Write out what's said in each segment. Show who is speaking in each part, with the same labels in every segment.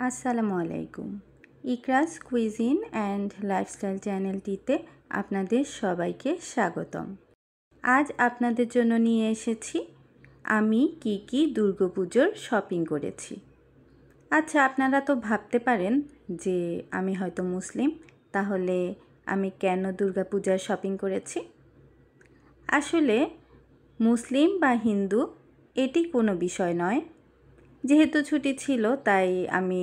Speaker 1: আসসালামু আলাইকুম। ইকরাস cuisine and lifestyle চ্যানেলটিতে আপনাদের সবাইকে স্বাগতম। আজ আপনাদের জন্য নিয়ে এসেছি আমি কি দুর্গাপুজোর শপিং করেছি। আচ্ছা, আপনারা তো ভাবতে পারেন যে আমি হয়তো মুসলিম, তাহলে আমি কেন দুর্গাপূজার শপিং করেছি? আসলে মুসলিম বা হিন্দু এটি কোনো বিষয় নয়। যেহেতু ছুটি ছিল তাই আমি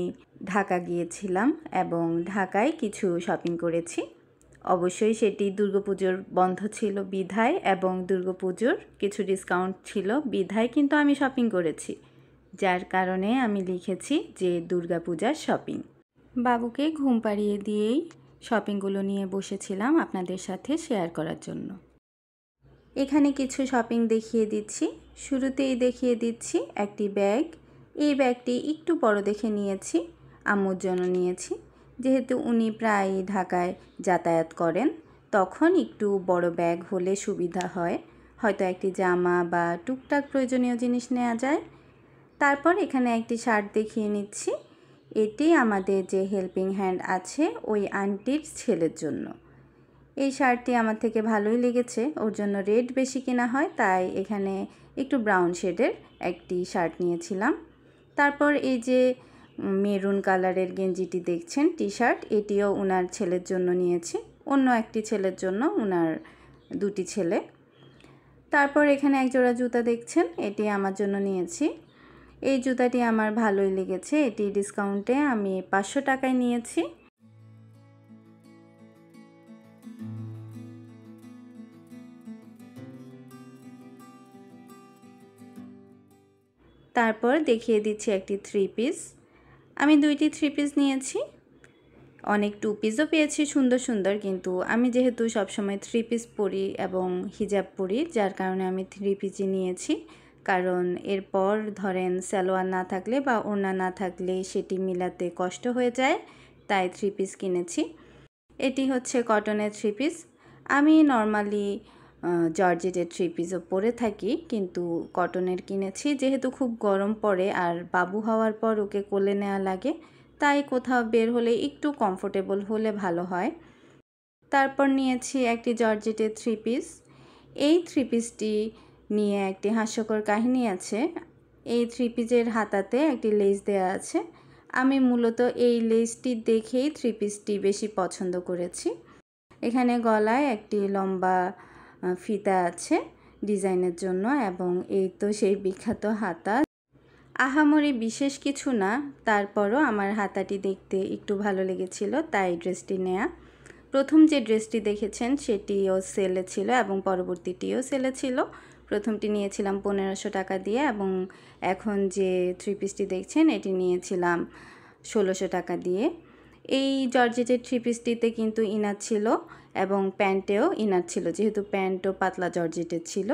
Speaker 1: ঢাকা গিয়েছিলাম এবং ঢাকায় কিছু শপিং করেছি। অবশ্যই সেটি দুর্গাপুজোর বন্ধ ছিল বিধায় এবং দুর্গাপুজোর কিছু ডিসকাউন্ট ছিল বিধায় কিন্তু আমি শপিং করেছি, যার কারণে আমি লিখেছি যে দুর্গাপূজার শপিং। বাবুকে ঘুম পাড়িয়ে দিয়েই শপিংগুলো নিয়ে বসেছিলাম আপনাদের সাথে শেয়ার করার জন্য। এখানে কিছু শপিং দেখিয়ে দিচ্ছি। শুরুতেই দেখিয়ে দিচ্ছি একটি ব্যাগ। এই ব্যাগটি একটু বড় দেখে নিয়েছি, আম্মুর জন্য নিয়েছি। যেহেতু উনি প্রায় ঢাকায় যাতায়াত করেন, তখন একটু বড় ব্যাগ হলে সুবিধা হয়, হয়তো একটি জামা বা টুকটাক প্রয়োজনীয় জিনিস নেওয়া যায়। তারপর এখানে একটি শার্ট দেখিয়ে নিচ্ছি। এটি আমাদের যে হেল্পিং হ্যান্ড আছে ওই আন্টির ছেলের জন্য। এই শার্টটি আমার থেকে ভালোই লেগেছে, ওর জন্য রেড বেশি কেনা হয়, তাই এখানে একটু ব্রাউন শেডের একটি শার্ট নিয়েছিলাম। তারপর এই যে মেরুন কালারের গেঞ্জিটি দেখছেন, টি শার্ট, এটিও ওনার ছেলের জন্য নিয়েছি, অন্য একটি ছেলের জন্য, ওনার দুটি ছেলে। তারপর এখানে এক জোড়া জুতা দেখছেন, এটি আমার জন্য নিয়েছি। এই জুতাটি আমার ভালোই লেগেছে, এটি ডিসকাউন্টে আমি 500 টাকায় নিয়েছি। তারপর দেখিয়ে দিচ্ছি একটি থ্রি পিস। আমি দুইটি থ্রি পিস নিয়েছি, অনেক টু পিসও পেয়েছি সুন্দর সুন্দর, কিন্তু আমি যেহেতু সবসময় থ্রি পিস পরি এবং হিজাব পরি, যার কারণে আমি থ্রি পিসই নিয়েছি। কারণ এরপর ধরেন সালোয়ার না থাকলে বা ওড়না না থাকলে সেটি মিলাতে কষ্ট হয়ে যায়, তাই থ্রি পিস কিনেছি। এটি হচ্ছে কটনের থ্রি পিস। আমি নর্মালি জর্জেটের থ্রি পিসও পরে থাকি, কিন্তু কটনের কিনেছি যেহেতু খুব গরম পড়ে আর বাবু হওয়ার পর ওকে কোলে নেওয়া লাগে, তাই কোথাও বের হলে একটু কমফোর্টেবল হলে ভালো হয়। তারপর নিয়েছি একটি জর্জেটের থ্রি পিস। এই থ্রি পিসটি নিয়ে একটি হাস্যকর কাহিনী আছে। এই থ্রি পিসের হাতাতে একটি লেস দেওয়া আছে। আমি মূলত এই লেসটি দেখেই থ্রি পিসটি বেশি পছন্দ করেছি। এখানে গলায় একটি লম্বা ফিতা আছে ডিজাইনের জন্য, এবং এই তো সেই বিখ্যাত হাতা। আহামরি বিশেষ কিছু না, তারপরও আমার হাতাটি দেখতে একটু ভালো লেগেছিল, তাই ড্রেসটি নেয়া। প্রথম যে ড্রেসটি দেখেছেন সেটিও সেলে ছিল এবং পরবর্তীটিও সেলে ছিল। প্রথমটি নিয়েছিলাম 1500 টাকা দিয়ে এবং এখন যে থ্রি পিসটি দেখছেন এটি নিয়েছিলাম 1600 টাকা দিয়ে। এই জর্জেটের থ্রি পিসটিতে কিন্তু ইনার ছিল এবং প্যান্টেও ইনার ছিল, যেহেতু প্যান্টও পাতলা জর্জেটের ছিল।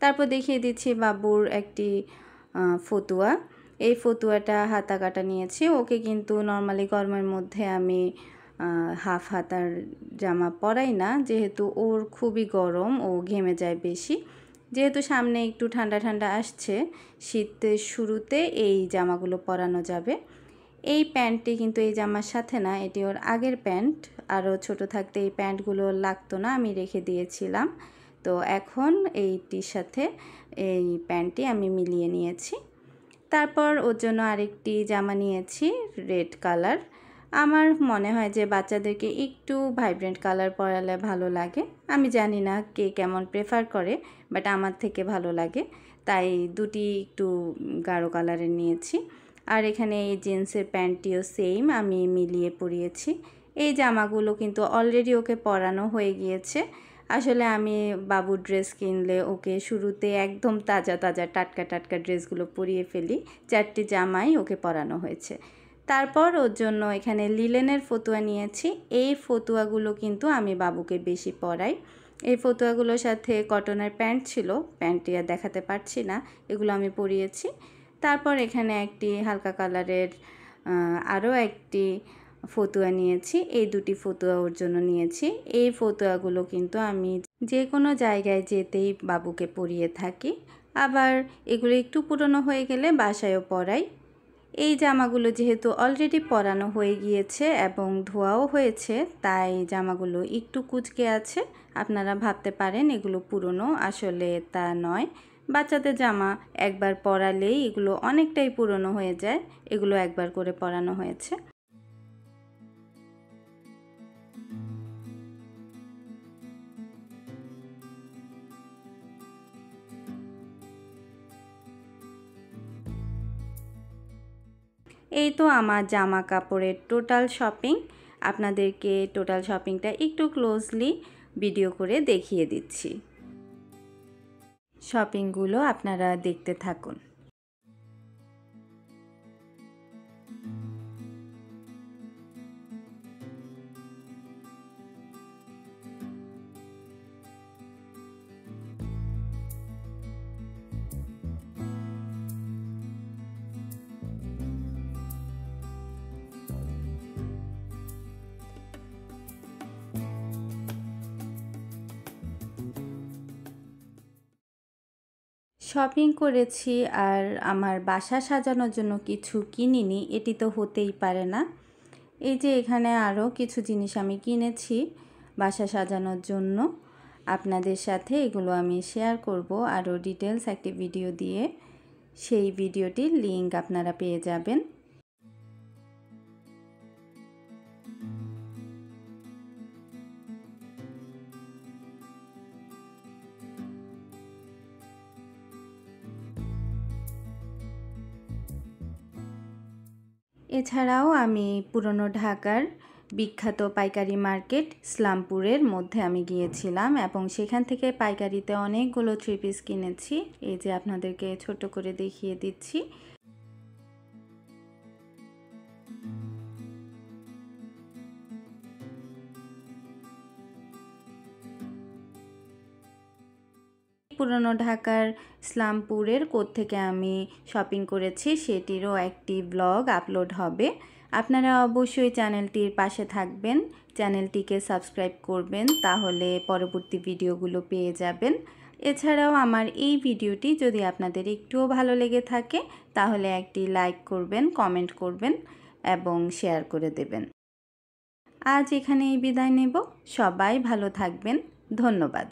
Speaker 1: তারপর দেখিয়ে দিচ্ছি বাবুর একটি ফতুয়া। এই ফতুয়াটা হাতা কাটা নিয়েছি। ওকে কিন্তু নর্মালি গরমের মধ্যে আমি হাফ হাতার জামা পরাই না, যেহেতু ওর খুবই গরম, ও ঘেমে যায় বেশি। যেহেতু সামনে একটু ঠান্ডা ঠান্ডা আসছে, শীতের শুরুতে এই জামাগুলো পরানো যাবে। এই প্যান্টটি কিন্তু এই জামার সাথে না, এটি ওর আগের প্যান্ট। আরও ছোট থাকতে এই প্যান্টগুলো লাগতো না, আমি রেখে দিয়েছিলাম। তো এখন এইটির সাথে এই প্যান্টটি আমি মিলিয়ে নিয়েছি। তারপর ওর জন্য আরেকটি জামা নিয়েছি রেড কালার। আমার মনে হয় যে বাচ্চাদেরকে একটু ভাইব্রেন্ট কালার পরালে ভালো লাগে। আমি জানি না কে কেমন প্রেফার করে, বাট আমার থেকে ভালো লাগে, তাই দুটি একটু গাঢ় কালারের নিয়েছি। আর এখানে এই জিন্সের প্যান্টটিও সেম আমি মিলিয়ে পরিয়েছি। এই জামাগুলো কিন্তু অলরেডি ওকে পরানো হয়ে গিয়েছে। আসলে আমি বাবুর ড্রেস কিনলে ওকে শুরুতে একদম তাজা তাজা টাটকা টাটকা ড্রেসগুলো পরিয়ে ফেলি। 4টি জামাই ওকে পরানো হয়েছে। তারপর ওর জন্য এখানে লিলেনের ফতুয়া নিয়েছি। এই ফতুয়াগুলো কিন্তু আমি বাবুকে বেশি পরাই। এই ফতুয়াগুলোর সাথে কটনের প্যান্ট ছিল, প্যান্টটি আর দেখাতে পারছি না, এগুলো আমি পরিয়েছি। তারপর এখানে একটি হালকা কালারের আরও একটি ফতুয়া নিয়েছি। এই দুটি ফতুয়া ওর জন্য নিয়েছি। এই ফতুয়াগুলো কিন্তু আমি যে কোনো জায়গায় যেতেই বাবুকে পরিয়ে থাকি, আবার এগুলো একটু পুরনো হয়ে গেলে বাসায়ও পরাই। এই জামাগুলো যেহেতু অলরেডি পরানো হয়ে গিয়েছে এবং ধোয়াও হয়েছে, তাই জামাগুলো একটু কুঁচকে আছে। আপনারা ভাবতে পারেন এগুলো পুরনো, আসলে তা নয়। বাচ্চাদের জামা একবার পরালেই এগুলো অনেকটাই পুরনো হয়ে যায়। এগুলো একবার করে পরানো হয়েছে। এই তো আমার জামা কাপড়ের টোটাল শপিং। আপনাদেরকে টোটাল শপিংটা একটু ক্লোজলি ভিডিও করে দেখিয়ে দিচ্ছি। শপিংগুলো আপনারা দেখতে থাকুন। শপিং করেছি আর আমার বাসা সাজানোর জন্য কিছু কিনিনি, এটি তো হতেই পারে না। এই যে এখানে আরও কিছু জিনিস আমি কিনেছি বাসা সাজানোর জন্য। আপনাদের সাথে এগুলো আমি শেয়ার করব আরও ডিটেলস একটি ভিডিও দিয়ে। সেই ভিডিওটির লিংক আপনারা পেয়ে যাবেন। এছাড়াও আমি পুরনো ঢাকার বিখ্যাত পাইকারি মার্কেট ইসলামপুরের মধ্যে আমি গিয়েছিলাম এবং সেখান থেকে পাইকারিতে অনেকগুলো থ্রি পিস কিনেছি। এই যে আপনাদেরকে ছোট করে দেখিয়ে দিচ্ছি। পুরনো ঢাকার ইসলামপুরের কোত্থেকে আমি শপিং করেছি সেটিরও একটি ব্লগ আপলোড হবে। আপনারা অবশ্যই চ্যানেলটির পাশে থাকবেন, চ্যানেলটিকে সাবস্ক্রাইব করবেন, তাহলে পরবর্তী ভিডিওগুলো পেয়ে যাবেন। এছাড়াও আমার এই ভিডিওটি যদি আপনাদের একটুও ভালো লেগে থাকে তাহলে একটি লাইক করবেন, কমেন্ট করবেন এবং শেয়ার করে দেবেন। আজ এখানেই বিদায় নেব। সবাই ভালো থাকবেন। ধন্যবাদ।